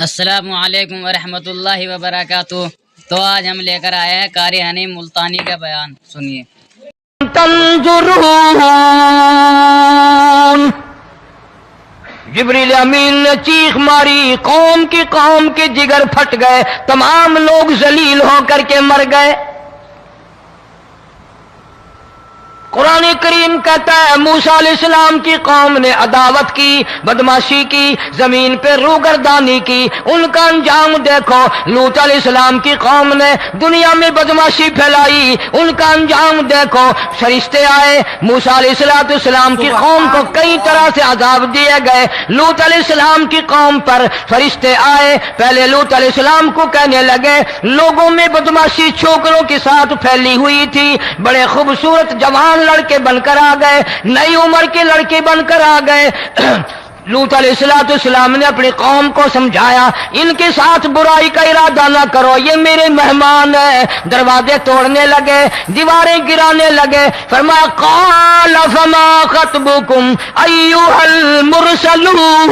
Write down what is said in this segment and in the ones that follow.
السلام علیکم ورحمۃ اللہ وبرکاتہ۔ تو آج ہم لے کر آئے ہیں قاری حنیف ملتانی کا بیان، سنیے۔ تنظرون، جبریل امین نے چیخ ماری، قوم کے جگر پھٹ گئے، تمام لوگ ذلیل ہو کر کے مر گئے۔ قرآن کریم کہتا ہے موسیٰ علیہ السلام کی قوم نے عداوت کی، بدماشی کی، زمین پہ روگردانی کی، ان کا انجام دیکھو۔ لوط علیہ السلام کی قوم نے دنیا میں بدماشی پھیلائی، ان کا انجام دیکھو۔ فرشتے آئے، موسیٰ علیہ السلام کی قوم کو کئی طرح سے عذاب دیے گئے۔ لوط علیہ السلام کی قوم پر فرشتے آئے، پہلے لوط علیہ السلام کو کہنے لگے، لوگوں میں بدماشی چھوکروں کے ساتھ پھیلی ہوئی تھی، بڑے خوبصورت جوان لڑکے بن کر آ گئے، نئی عمر کے لڑکے بن کر آ گئے۔ لوط علیہ السلام نے اپنی قوم کو سمجھایا، ان کے ساتھ برائی کا ارادہ نہ کرو، یہ میرے مہمان ہیں۔ دروازے توڑنے لگے، دیواریں گرانے لگے۔ فرمایا قال فما خطبکم ایھا المرسلون۔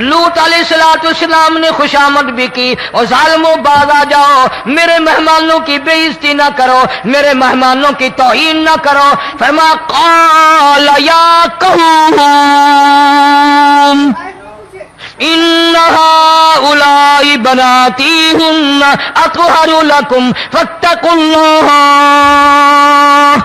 لوط علیہ السلام نے خوشامد بھی کی، اور ظالموں باز آ جاؤ، میرے مہمانوں کی بے عزتی نہ کرو، میرے مہمانوں کی توہین نہ کرو۔ فرمایا قال یا قوم ان هؤلاء بناتی هن اطہر لکم فاتقوا اللہ۔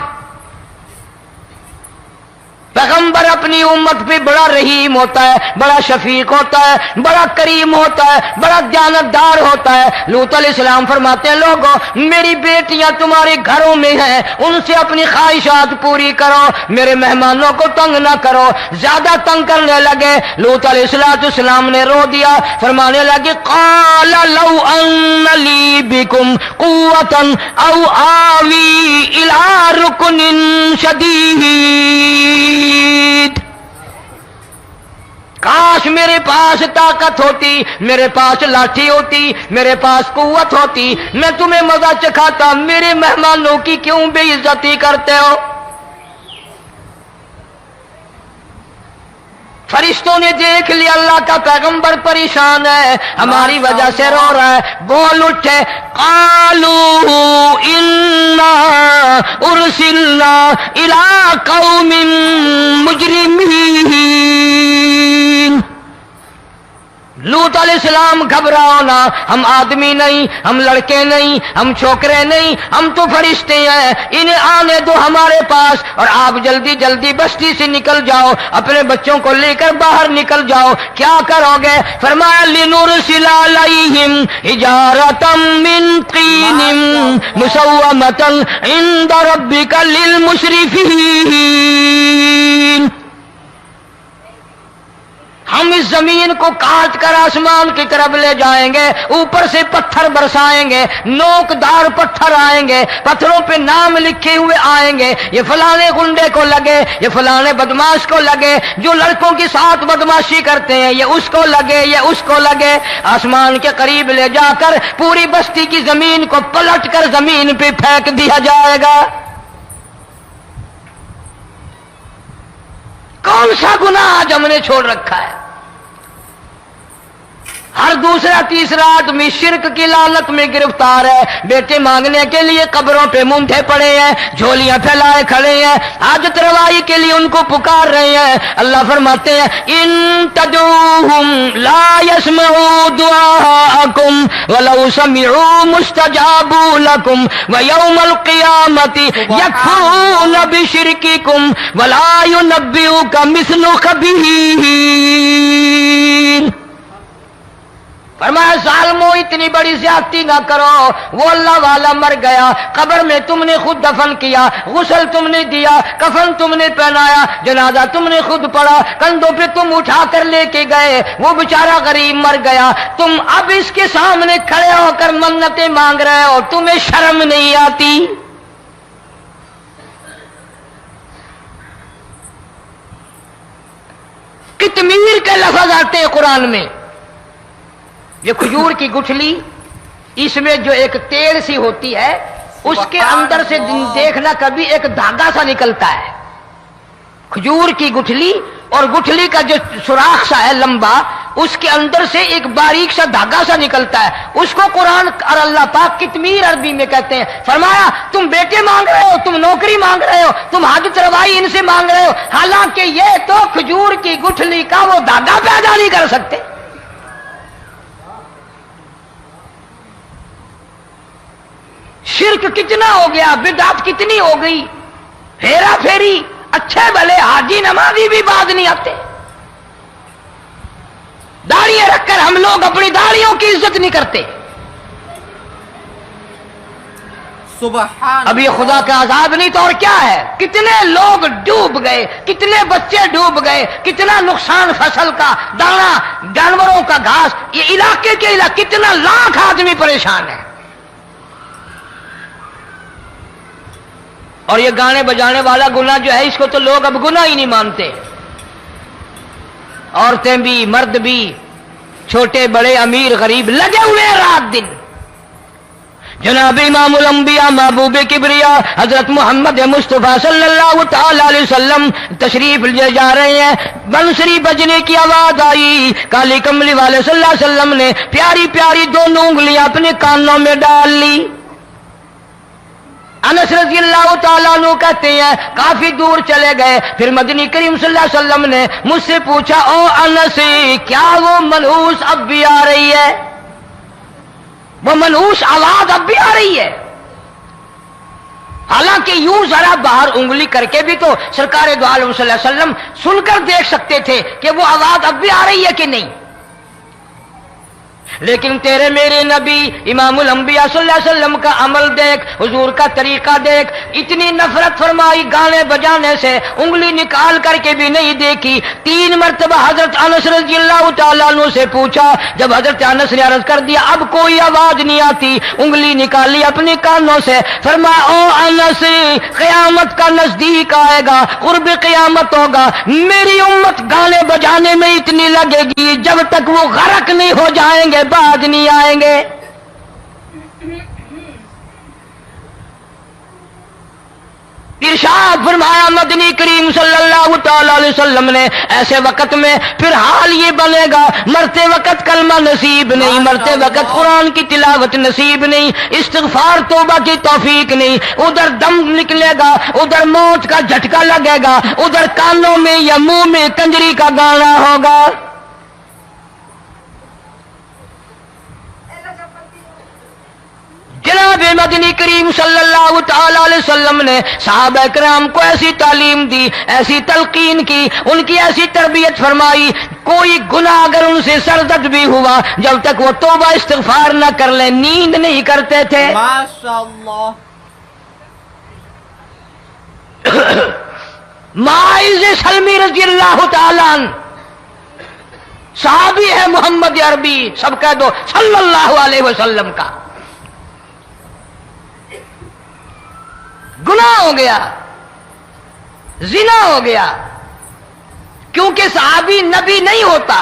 پیغمبر اپنی امت پہ بڑا رحیم ہوتا ہے، بڑا شفیق ہوتا ہے، بڑا کریم ہوتا ہے، بڑا دیانتدار ہوتا ہے۔ لوط علیہ السلام فرماتے ہیں لوگوں، میری بیٹیاں تمہارے گھروں میں ہیں، ان سے اپنی خواہشات پوری کرو، میرے مہمانوں کو تنگ نہ کرو۔ زیادہ تنگ کرنے لگے، لوط علیہ السلام نے رو دیا، فرمانے لگے قال لو ان لی بکم قوۃ او آوی الی رکن شدید۔ کاش میرے پاس طاقت ہوتی، میرے پاس لاٹھی ہوتی، میرے پاس قوت ہوتی، میں تمہیں مزہ چکھاتا، میرے مہمانوں کی کیوں بے عزتی کرتے ہو؟ فرشتوں نے دیکھ لیا اللہ کا پیغمبر پریشان ہے، ہماری وجہ سے رو رہا ہے، بول اٹھے قالوا انا ارسلنا الی قوم مجرمین۔ لوط علیہ السلام گھبراؤ نہ، ہم آدمی نہیں، ہم لڑکے نہیں، ہم چھوکرے نہیں، ہم تو فرشتے ہیں، انہیں آنے دو ہمارے پاس، اور آپ جلدی جلدی بستی سے نکل جاؤ، اپنے بچوں کو لے کر باہر نکل جاؤ۔ کیا کرو گے؟ فرمایا لنرسل علیہم حجارۃ من طین مسومۃ عند ربک للمسرفین۔ ہم اس زمین کو کاٹ کر آسمان کی طرف لے جائیں گے، اوپر سے پتھر برسائیں گے، نوکدار پتھر آئیں گے، پتھروں پہ نام لکھے ہوئے آئیں گے، یہ فلانے گنڈے کو لگے، یہ فلانے بدماش کو لگے، جو لڑکوں کے ساتھ بدماشی کرتے ہیں یہ اس کو لگے، یہ اس کو لگے۔ آسمان کے قریب لے جا کر پوری بستی کی زمین کو پلٹ کر زمین پہ پھینک دیا جائے گا۔ کون سا گناہ آج ہم نے چھوڑ رکھا ہے؟ ہر دوسرا تیسرا آدمی شرک کی لعنت میں گرفتار ہے، بیٹے مانگنے کے لیے قبروں پہ مونڈھے پڑے ہیں، جھولیاں پھیلائے کھڑے ہیں، حاجت روائی کے لیے ان کو پکار رہے ہیں۔ اللہ فرماتے ہیں ان تدعوہم لا يسمعوا دعاءکم ولو سمعوا مستجابوا لکم ویوم القیامۃ یکفرون بشرککم ولا ینبئک مثل خبیر۔ فرمایا ظالموں اتنی بڑی زیادتی نہ کرو، وہ اللہ والا مر گیا، قبر میں تم نے خود دفن کیا، غسل تم نے دیا، کفن تم نے پہنایا، جنازہ تم نے خود پڑھا، کندھوں پہ تم اٹھا کر لے کے گئے، وہ بیچارہ غریب مر گیا، تم اب اس کے سامنے کھڑے ہو کر منتیں مانگ رہے ہو، تمہیں شرم نہیں آتی؟ قطمیر کے لفظ آتے ہیں قرآن میں۔ یہ کھجور کی گٹھلی، اس میں جو ایک تیل سی ہوتی ہے، اس کے اندر سے دیکھنا کبھی ایک دھاگا سا نکلتا ہے، کھجور کی گٹھلی، اور گٹھلی کا جو سوراخ سا ہے لمبا، اس کے اندر سے ایک باریک سا دھاگا سا نکلتا ہے، اس کو قرآن اور اللہ پاک کتمیر عربی میں کہتے ہیں۔ فرمایا تم بیٹے مانگ رہے ہو، تم نوکری مانگ رہے ہو، تم حاجت روائی ان سے مانگ رہے ہو، حالانکہ یہ تو کھجور کی گٹھلی کا وہ دھاگا پیدا نہیں کر سکتے۔ شرک کتنا ہو گیا، بدعت کتنی ہو گئی، پھیرا پھیری، اچھے بھلے حاجی نمازی بھی باز نہیں آتے۔ داڑیاں رکھ کر ہم لوگ اپنی داڑیوں کی عزت نہیں کرتے۔ سبحان اب یہ خدا کا عذاب نہیں تو اور کیا ہے؟ کتنے لوگ ڈوب گئے، کتنے بچے ڈوب گئے، کتنا نقصان فصل کا، دانا، جانوروں کا گھاس، یہ علاقے کے علاقے کتنا لاکھ آدمی پریشان ہے۔ اور یہ گانے بجانے والا گناہ جو ہے، اس کو تو لوگ اب گناہ ہی نہیں مانتے۔ عورتیں بھی، مرد بھی، چھوٹے بڑے، امیر غریب لگے ہوئے ہیں رات دن۔ جناب امام الانبیاء محبوب کبریا حضرت محمد مصطفیٰ صلی اللہ تعالی علیہ وسلم تشریف لے جا رہے ہیں، بنسری بجنے کی آواز آئی، کالی کملی والے صلی اللہ علیہ وسلم نے پیاری پیاری دونوں انگلیاں اپنے کانوں میں ڈال لی۔ انس رضی اللہ تعالیٰ عنہ کہتے ہیں کافی دور چلے گئے، پھر مدنی کریم صلی اللہ علیہ وسلم نے مجھ سے پوچھا، او انس کیا وہ منحوس اب بھی آ رہی ہے؟ وہ منحوس آواز اب بھی آ رہی ہے؟ حالانکہ یوں ذرا باہر انگلی کر کے بھی تو سرکار دو عالم صلی اللہ علیہ وسلم سن کر دیکھ سکتے تھے کہ وہ آواز اب بھی آ رہی ہے کہ نہیں۔ لیکن تیرے میرے نبی امام الانبیاء صلی اللہ علیہ وسلم کا عمل دیکھ، حضور کا طریقہ دیکھ، اتنی نفرت فرمائی گانے بجانے سے، انگلی نکال کر کے بھی نہیں دیکھی۔ 3 مرتبہ حضرت انس رضی اللہ تعالیٰ عنہ سے پوچھا، جب حضرت انس نے عرض کر دیا اب کوئی آواز نہیں آتی، انگلی نکالی اپنے کانوں سے، فرمایا او انس قیامت کا نزدیک آئے گا، قرب قیامت ہوگا، میری امت گانے بجانے میں اتنی لگے گی جب تک وہ غرق نہیں ہو جائیں گے بعد نہیں آئیں گے۔ ارشاد فرمایا مدنی کریم صلی اللہ تعالی علیہ وسلم نے، ایسے وقت میں پھر حال یہ بنے گا، مرتے وقت کلمہ نصیب نہیں، مرتے وقت قرآن کی تلاوت نصیب نہیں، استغفار توبہ کی توفیق نہیں، ادھر دم نکلے گا، ادھر موت کا جھٹکا لگے گا، ادھر کانوں میں یا منہ میں کنجری کا گانا ہوگا۔ جناب مدنی کریم صلی اللہ تعالی علیہ وسلم نے صحابہ کرام کو ایسی تعلیم دی، ایسی تلقین کی، ان کی ایسی تربیت فرمائی، کوئی گناہ اگر ان سے سرزد بھی ہوا جب تک وہ توبہ استغفار نہ کر لیں نیند نہیں کرتے تھے۔ ماشاءاللہ۔ ماعز سلمی رضی اللہ تعالیٰ عنہ صحابی ہے محمد عربی، سب کہہ دو صلی اللہ علیہ وسلم کا، گناہ ہو گیا، زنا ہو گیا، کیونکہ صحابی نبی نہیں ہوتا،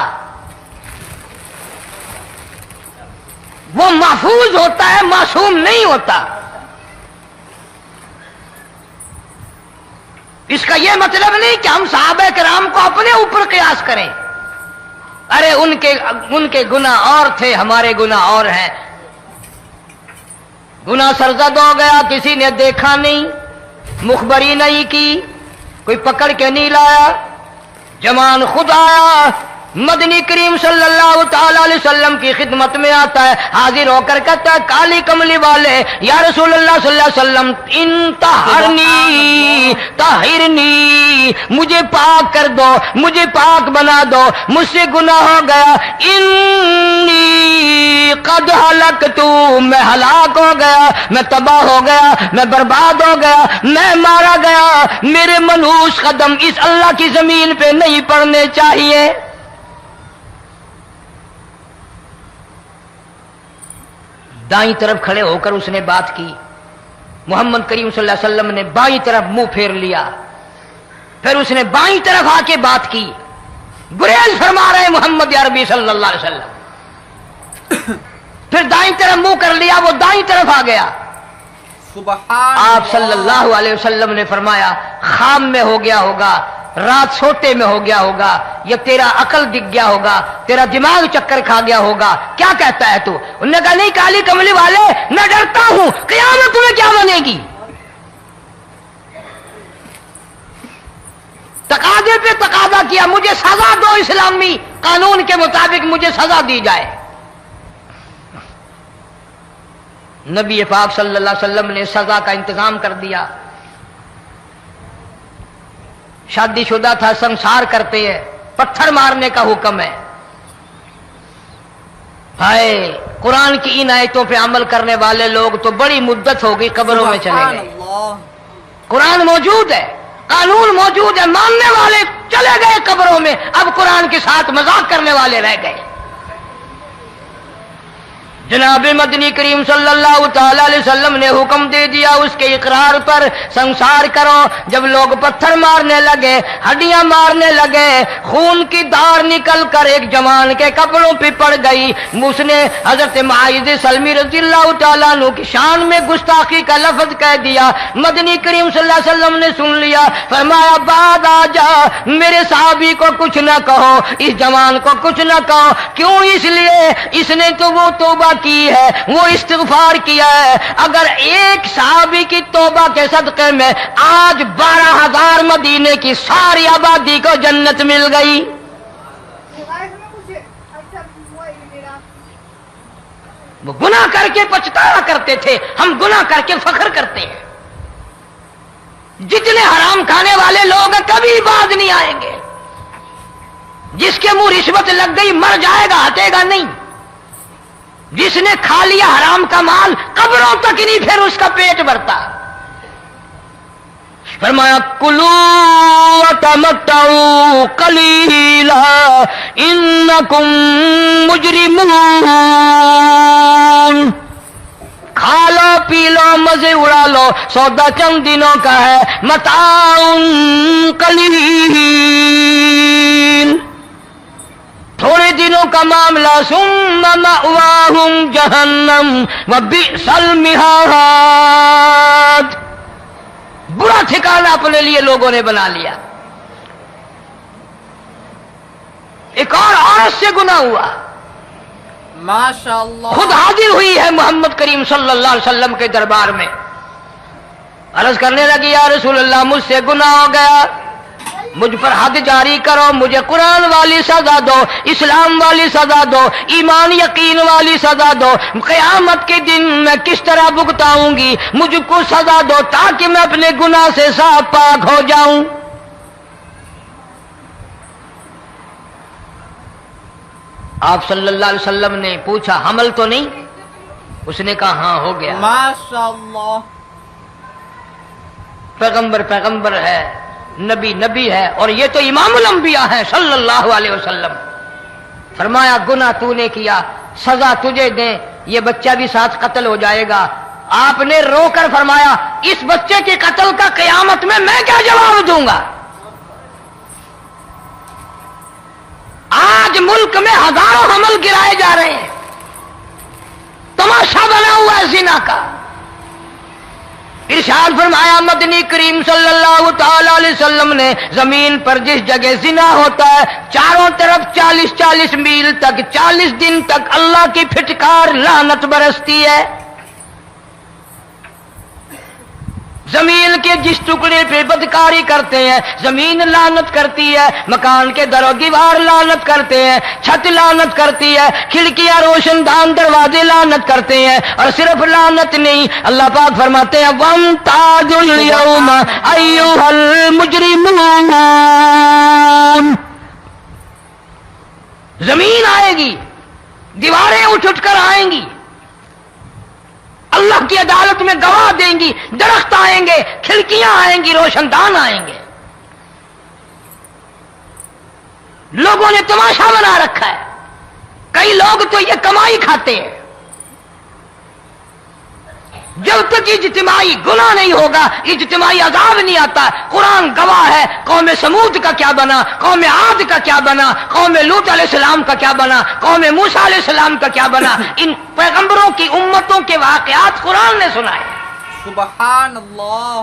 وہ محفوظ ہوتا ہے، معصوم نہیں ہوتا۔ اس کا یہ مطلب نہیں کہ ہم صحابہ کرام کو اپنے اوپر قیاس کریں، ارے ان کے گناہ اور تھے، ہمارے گناہ اور ہیں۔ گناہ سرزد ہو گیا، کسی نے دیکھا نہیں، مخبری نہیں کی، کوئی پکڑ کے نہیں لایا، جوان خود آیا، مدنی کریم صلی اللہ تعالی علیہ وسلم کی خدمت میں آتا ہے، حاضر ہو کر کہتا ہے کالی کملی والے یا رسول اللہ صلی اللہ علیہ وسلم انطہرنی طہرنی، مجھے پاک کر دو، مجھے پاک بنا دو، مجھ سے گناہ ہو گیا، انی قد ہلکت، میں ہلاک ہو گیا، میں تباہ ہو گیا، میں برباد ہو گیا، میں مارا گیا، میرے منحوس قدم اس اللہ کی زمین پہ نہیں پڑنے چاہیے۔ دائیں طرف کھڑے ہو کر اس نے بات کی، محمد کریم صلی اللہ علیہ وسلم نے بائیں طرف منہ پھیر لیا، پھر اس نے بائیں طرف آ کے بات کی، گریز فرما رہے محمد عربی صلی اللہ علیہ وسلم، پھر دائیں طرف منہ کر لیا، وہ دائیں طرف آ گیا۔ سبحان آپ صلی اللہ علیہ وسلم نے فرمایا خام میں ہو گیا ہوگا، رات سوتے میں ہو گیا ہوگا یا تیرا عقل دکھ گیا ہوگا, تیرا دماغ چکر کھا گیا ہوگا, کیا کہتا ہے تو؟ انہوں نے کہا نہیں کالی کملی والے میں ڈرتا ہوں قیامت تمہیں کیا بنے گی. تقاضے پہ تقاضا کیا, مجھے سزا دو, اسلامی قانون کے مطابق مجھے سزا دی جائے. نبی پاک صلی اللہ علیہ وسلم نے سزا کا انتظام کر دیا. شادی شدہ تھا, سنسار کرتے ہیں, پتھر مارنے کا حکم ہے. ہائے قرآن کی ان آیتوں پہ عمل کرنے والے لوگ تو بڑی مدت ہو گئی قبروں میں چلے گئے. قرآن موجود ہے, قانون موجود ہے, ماننے والے چلے گئے قبروں میں, اب قرآن کے ساتھ مذاق کرنے والے رہ گئے. جناب مدنی کریم صلی اللہ تعالی علیہ وسلم نے حکم دے دیا اس کے اقرار پر سنسار کرو. جب لوگ پتھر مارنے لگے, ہڈیاں مارنے لگے, خون کی دھار نکل کر ایک جوان کے کپڑوں پہ پڑ گئی. اس نے حضرت معاذ سلمی رضی اللہ تعالیٰ عنہ کی شان میں گستاخی کا لفظ کہہ دیا. مدنی کریم صلی اللہ علیہ وسلم نے سن لیا, فرمایا بعد آ جا, میرے صحابی کو کچھ نہ کہو, اس جوان کو کچھ نہ کہو. کیوں؟ اس لیے اس نے تو وہ توبہ کی ہے, وہ استغفار کیا ہے. اگر ایک صحابی کی توبہ کے صدقے میں آج 12,000 مدینے کی ساری آبادی کو جنت مل گئی. وہ گناہ کر کے پچھتایا کرتے تھے, ہم گناہ کر کے فخر کرتے ہیں. جتنے حرام کھانے والے لوگ ہیں کبھی باز نہیں آئیں گے. جس کے منہ رشوت لگ گئی مر جائے گا, ہٹے گا نہیں. جس نے کھا لیا حرام کا مال قبروں تک نہیں پھر اس کا پیٹ بھرتا. فرمایا کلو وتمتعوا قلیلا انکم مجرمون. کھا لو پی لو مزے اڑا لو, سودا چند دنوں کا ہے. متاع قلیل, تھوڑے دنوں کا معاملہ. ثم مأواہم جہنم وبئس المہاد, برا ٹھکانہ اپنے لیے لوگوں نے بنا لیا. ایک اور عورت سے گناہ ہوا, ماشاءاللہ, خود حاضر ہوئی ہے محمد کریم صلی اللہ علیہ وسلم کے دربار میں. عرض کرنے لگی یا رسول اللہ مجھ سے گناہ ہو گیا, مجھ پر حد جاری کرو, مجھے قرآن والی سزا دو, اسلام والی سزا دو, ایمان یقین والی سزا دو. قیامت کے دن میں کس طرح بھگتاؤں گی, مجھ کو سزا دو تاکہ میں اپنے گناہ سے صاف پاک ہو جاؤں. آپ صلی اللہ علیہ وسلم نے پوچھا حمل تو نہیں؟ اس نے کہا ہاں ہو گیا. ماشاءاللہ, پیغمبر ہے, نبی ہے, اور یہ تو امام الانبیاء ہے صلی اللہ علیہ وسلم. فرمایا گناہ تو نے کیا, سزا تجھے دیں, یہ بچہ بھی ساتھ قتل ہو جائے گا. آپ نے رو کر فرمایا اس بچے کے قتل کا قیامت میں کیا جواب دوں گا؟ آج ملک میں ہزاروں حمل گرائے جا رہے ہیں, تماشا بنا ہوا ہے زنا کا. ارشاد فرمایا مدنی کریم صلی اللہ تعالی علیہ وسلم نے زمین پر جس جگہ زنا ہوتا ہے چاروں طرف 40 میل تک 40 دن تک اللہ کی پھٹکار لعنت برستی ہے. زمین کے جس ٹکڑے پہ بدکاری کرتے ہیں زمین لعنت کرتی ہے, مکان کے در و دیوار لعنت کرتے ہیں, چھت لعنت کرتی ہے, کھڑکیاں روشن دان دروازے لعنت کرتے ہیں. اور صرف لعنت نہیں, اللہ پاک فرماتے ہیں وَامْتَازُوا الْيَوْمَ أَيُّهَا الْمُجْرِمُونَ. زمین آئے گی, دیواریں اٹھ کر آئیں گی, اللہ کی عدالت میں گواہ دیں گی, درخت آئیں گے, کھڑکیاں آئیں گی, روشن دان آئیں گے. لوگوں نے تماشا بنا رکھا ہے. کئی لوگ تو یہ کمائی کھاتے ہیں. جب تک اجتماعی گناہ نہیں ہوگا اجتماعی عذاب نہیں آتا. قرآن گواہ ہے, قوم سمود کا کیا بنا, قوم عاد کا کیا بنا, قوم لوط علیہ السلام کا کیا بنا, قوم موسیٰ علیہ السلام کا کیا بنا. ان پیغمبروں کی امتوں کے واقعات قرآن نے سنائے. سبحان اللہ.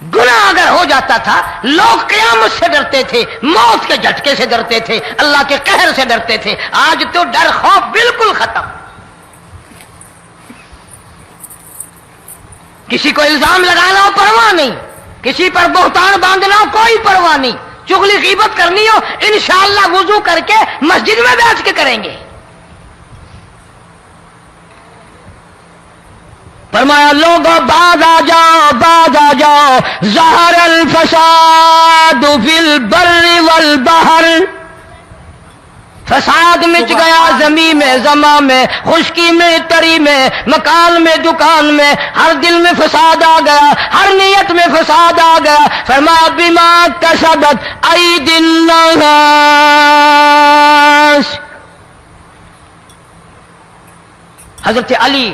گناہ اگر ہو جاتا تھا لوگ قیامت سے ڈرتے تھے، موت کے جھٹکے سے ڈرتے تھے، اللہ کے قہر سے ڈرتے تھے. آج تو ڈر خوف بالکل ختم. کسی کو الزام لگانا ہو پرواہ نہیں، کسی پر بہتان باندھنا ہو کوئی پرواہ نہیں، چغلی غیبت کرنی ہو انشاءاللہ وضو کر کے مسجد میں بیٹھ کے کریں گے. فرمایا لوگوں بعد آ جاؤ ظہر الفساد فی البر والبحر. فساد مچ گیا زمین میں، زماں میں، خشکی میں، تری میں، مکان میں، دکان میں، ہر دل میں فساد آ گیا، ہر نیت میں فساد آ گیا. فرمایا بما کسبت ایدی الناس. حضرت علی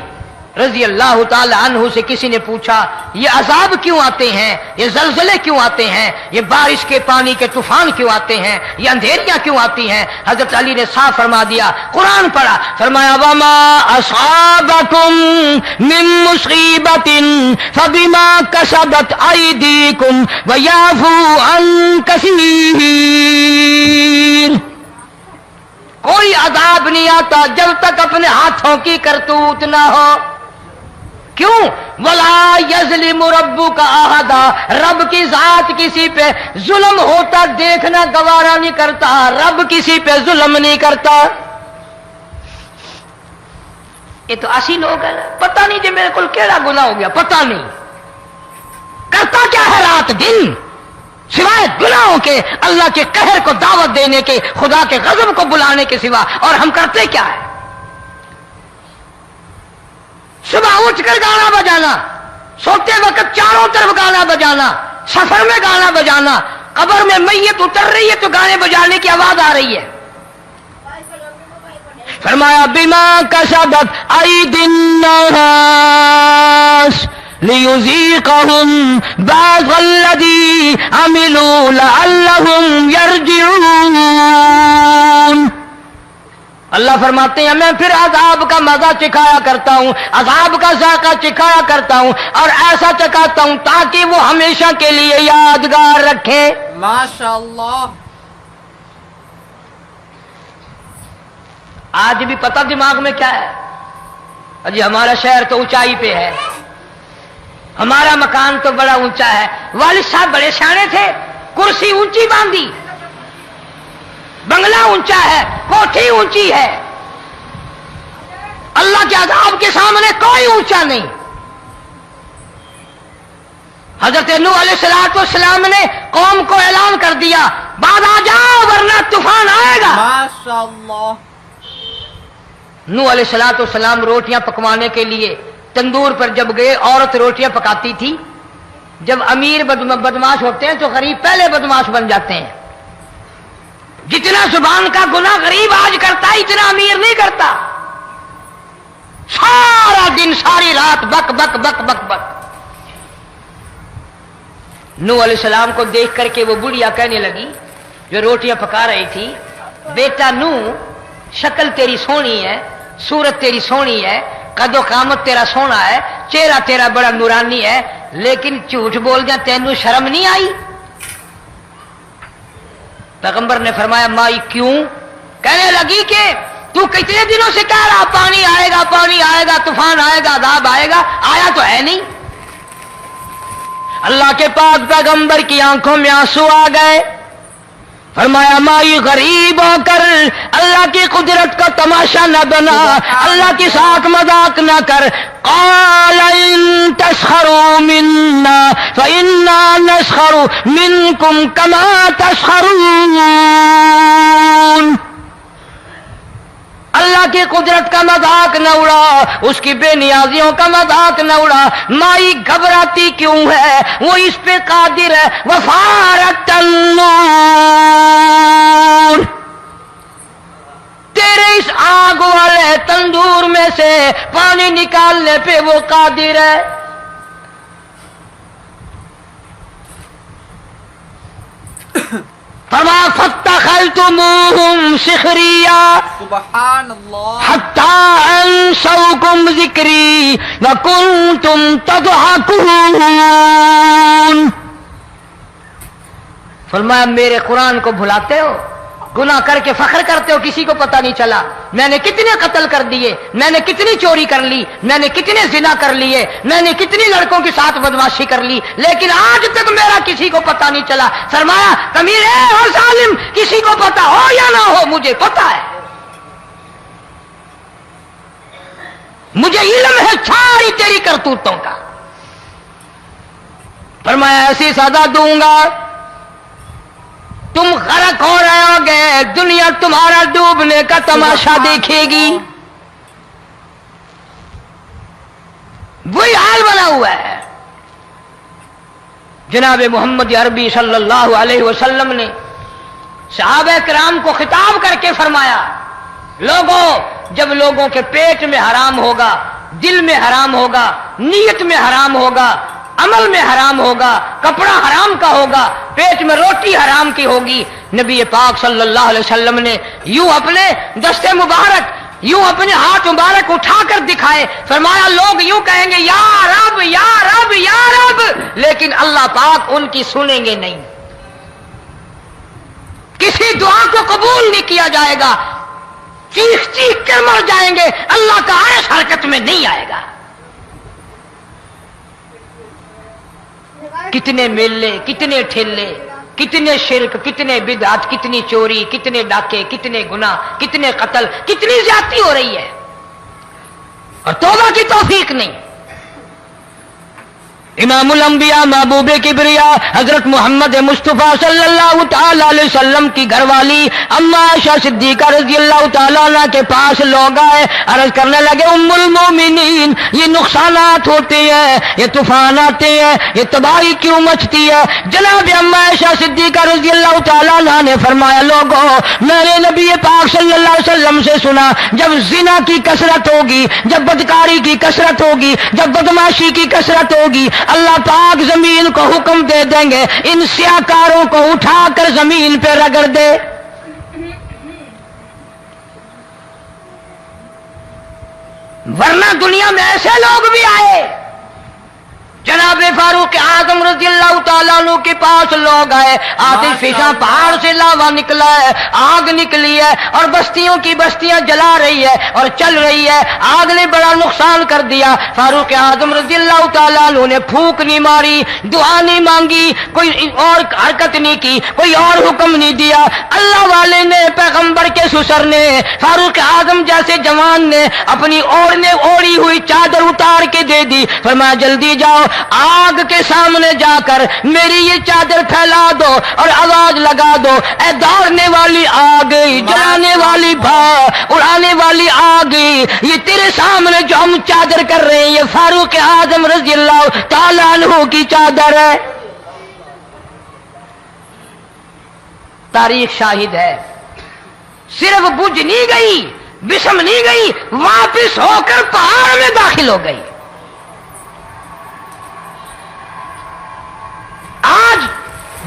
رضی اللہ تعالی عنہ سے کسی نے پوچھا یہ عذاب کیوں آتے ہیں، یہ زلزلے کیوں آتے ہیں، یہ بارش کے پانی کے طوفان کیوں آتے ہیں، یہ اندھیریاں کیوں آتی ہیں؟ حضرت علی نے صاف فرما دیا، قرآن پڑھا، فرمایا وما اصابکم من مصیبت فبما کسبت ایدیکم ویعفو عن کثیر. کوئی عذاب نہیں آتا جب تک اپنے ہاتھوں کی کرتوت نہ ہو. کیوں؟ ولا یظلم ربک احدا. رب کی ذات کسی پہ ظلم ہوتا دیکھنا گوارا نہیں کرتا، رب کسی پہ ظلم نہیں کرتا. یہ تو اسی لوگ ہیں، پتہ نہیں جی میرے کو کیڑا گناہ ہو گیا، پتہ نہیں کرتا کیا ہے رات دن سوائے گناہوں کے، اللہ کے قہر کو دعوت دینے کے، خدا کے غضب کو بلانے کے سوا. اور ہم کرتے کیا ہے؟ صبح اٹھ کر گانا بجانا، سوتے وقت چاروں طرف گانا بجانا، سفر میں گانا بجانا، قبر میں میت اتر رہی ہے تو گانے بجانے کی آواز آ رہی ہے. فرمایا بما کسبت ایدی الناس لیذیقہم بعض الذی عملوا لعلہم یرجعون. اللہ فرماتے ہیں میں پھر عذاب کا مزہ چکھایا کرتا ہوں، عذاب کا ذائقہ چکھایا کرتا ہوں، اور ایسا چکھاتا ہوں تاکہ وہ ہمیشہ کے لیے یادگار رکھے. ماشاءاللہ. آج بھی پتہ دماغ میں کیا ہے؟ جی ہمارا شہر تو اونچائی پہ ہے، ہمارا مکان تو بڑا اونچا ہے. والد صاحب بڑے سیانے تھے، کرسی اونچی باندھی، بنگلہ اونچا ہے، کوٹھی اونچی ہے. اللہ کے عذاب کے سامنے کوئی اونچا نہیں. حضرت نوح علیہ السلام نے قوم کو اعلان کر دیا بعد آ جاؤ ورنہ طوفان آئے گا. ماشاءاللہ. نوح علیہ السلام روٹیاں پکوانے کے لیے تندور پر جب گئے، عورت روٹیاں پکاتی تھی. جب امیر بدماش ہوتے ہیں تو غریب پہلے بدماش بن جاتے ہیں. جتنا زبان کا گناہ غریب آج کرتا ہے اتنا امیر نہیں کرتا. سارا دن ساری رات بک بک بک بک بک. نوح علیہ السلام کو دیکھ کر کے وہ بڑھیا کہنے لگی جو روٹیاں پکا رہی تھی، بیٹا نوح شکل تیری سونی ہے، صورت تیری سونی ہے، قد و قامت تیرا سونا ہے، چہرہ تیرا بڑا نورانی ہے، لیکن جھوٹ بول جا تینوں شرم نہیں آئی؟ پیغمبر نے فرمایا مائی کیوں؟ کہنے لگی کہ تو کتنے دنوں سے کہہ رہا پانی آئے گا، پانی آئے گا، طوفان آئے گا، عذاب آئے گا، آیا تو ہے نہیں. اللہ کے پاک پیغمبر کی آنکھوں میں آنسو آ گئے. فرمایا مائی غریب ہو کر اللہ کی قدرت کا تماشا نہ بنا، اللہ کے ساتھ مذاق نہ کر. قال ان تسخروا منا فإنا نسخر منكم كما تسخرون. اللہ کی قدرت کا مذاق نہ اڑا، اس کی بے نیازیوں کا مذاق نہ اڑا. مائی گھبراتی کیوں ہے؟ وہ اس پہ قادر ہے. وفارت النور، تیرے اس آگ والے تندور میں سے پانی نکالنے پہ وہ قادر ہے. فما فاتخذتموہم سخریا، سبحان اللہ. حتی انسوکم ذکری وکنتم تضحکون. فرمایا میرے قرآن کو بھلاتے ہو، گناہ کر کے فخر کرتے ہو، کسی کو پتہ نہیں چلا میں نے کتنے قتل کر دیے، میں نے کتنی چوری کر لی، میں نے کتنے زنا کر لیے، میں نے کتنی لڑکوں کے ساتھ بدماشی کر لی، لیکن آج تک میرا کسی کو پتہ نہیں چلا. فرمایا کمینے اور ظالم، کسی کو پتہ ہو یا نہ ہو مجھے پتہ ہے، مجھے علم ہے ساری تیری کرتوتوں کا. فرمایا ایسی سزا دوں گا تم غرق ہو رہے ہو گے، دنیا تمہارا ڈوبنے کا تماشا دیکھے گی. وہی حال بنا ہوا ہے. جناب محمد عربی صلی اللہ علیہ وسلم نے صحابہ کرام کو خطاب کر کے فرمایا لوگوں، جب لوگوں کے پیٹ میں حرام ہوگا، دل میں حرام ہوگا، نیت میں حرام ہوگا، عمل میں حرام ہوگا، کپڑا حرام کا ہوگا، پیٹ میں روٹی حرام کی ہوگی، نبی پاک صلی اللہ علیہ وسلم نے یوں اپنے دست مبارک، یوں اپنے ہاتھ مبارک اٹھا کر دکھائے. فرمایا لوگ یوں کہیں گے یا رب یا رب یا رب، لیکن اللہ پاک ان کی سنیں گے نہیں، کسی دعا کو قبول نہیں کیا جائے گا، چیخ چیخ کر مر جائیں گے، اللہ کا عرش حرکت میں نہیں آئے گا. کتنے میلے، کتنے ٹھیلے، کتنے شرک، کتنے بدعت، کتنی چوری، کتنے ڈاکے، کتنے گناہ، کتنے قتل، کتنی زیادتی ہو رہی ہے اور توبہ کی توفیق نہیں. امام الانبیاء محبوب کبریا حضرت محمد مصطفیٰ صلی اللہ تعالی علیہ وسلم کی گھر والی اما عائشہ صدیقہ رضی اللہ تعالیٰ عنہ کے پاس لوگ آئے، عرض کرنے لگے ام المومنین یہ نقصانات ہوتے ہیں، یہ طوفان آتے ہیں، یہ تباہی کیوں مچتی ہے؟ جناب اما عائشہ صدیقہ رضی اللہ تعالیٰ عنہ نے فرمایا لوگوں، میں نے نبی پاک صلی اللہ علیہ وسلم سے سنا جب زنا کی کثرت ہوگی، جب بدکاری کی کثرت ہوگی، جب بدماشی کی کثرت ہوگی، اللہ پاک زمین کو حکم دے دیں گے ان سیاکاروں کو اٹھا کر زمین پہ رگڑ دے. ورنہ دنیا میں ایسے لوگ بھی آئے. جناب فاروق اعظم رضی اللہ تعالیٰ عنہ کے پاس لوگ آئے، آتش فشاں پہاڑ سے لاوا نکلا ہے، آگ نکلی ہے اور بستیوں کی بستیاں جلا رہی ہے اور چل رہی ہے، آگ نے بڑا نقصان کر دیا. فاروق اعظم رضی اللہ تعالیٰ عنہ نے پھونک نہیں ماری، دعا نہیں مانگی، کوئی اور حرکت نہیں کی، کوئی اور حکم نہیں دیا. اللہ والے نے، پیغمبر کے سسر نے، فاروق اعظم جیسے جوان نے اپنی اوڑھی ہوئی چادر اتار کے دے دی. فرمایا جلدی جاؤ، آگ کے سامنے جا کر میری یہ چادر پھیلا دو اور آواز لگا دو اے دوڑنے والی آگ، جلانے والی اڑانے والی آگ، یہ تیرے سامنے جو ہم چادر کر رہے ہیں یہ فاروق اعظم رضی اللہ تعالیٰ عنہ کی چادر ہے. تاریخ شاہد ہے، صرف بجھ نہیں گئی، بسم نہیں گئی، واپس ہو کر پہاڑ میں داخل ہو گئی. آج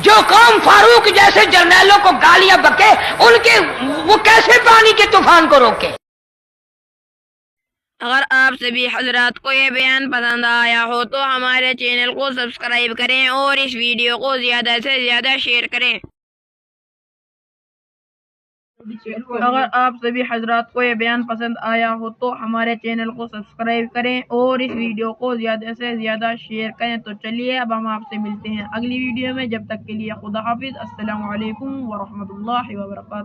جو قوم فاروق جیسے جرنیلوں کو گالیاں بکے، ان کے وہ کیسے پانی کے طوفان کو روکے؟ اگر آپ سبھی حضرات کو یہ بیان پسند آیا ہو تو ہمارے چینل کو سبسکرائب کریں اور اس ویڈیو کو زیادہ سے زیادہ شیئر کریں. اگر آپ سبھی حضرات کو یہ بیان پسند آیا ہو تو ہمارے چینل کو سبسکرائب کریں اور اس ویڈیو کو زیادہ سے زیادہ شیئر کریں. تو چلیے اب ہم آپ سے ملتے ہیں اگلی ویڈیو میں، جب تک کے لیے خدا حافظ. السلام علیکم ورحمۃ اللہ وبرکاتہ.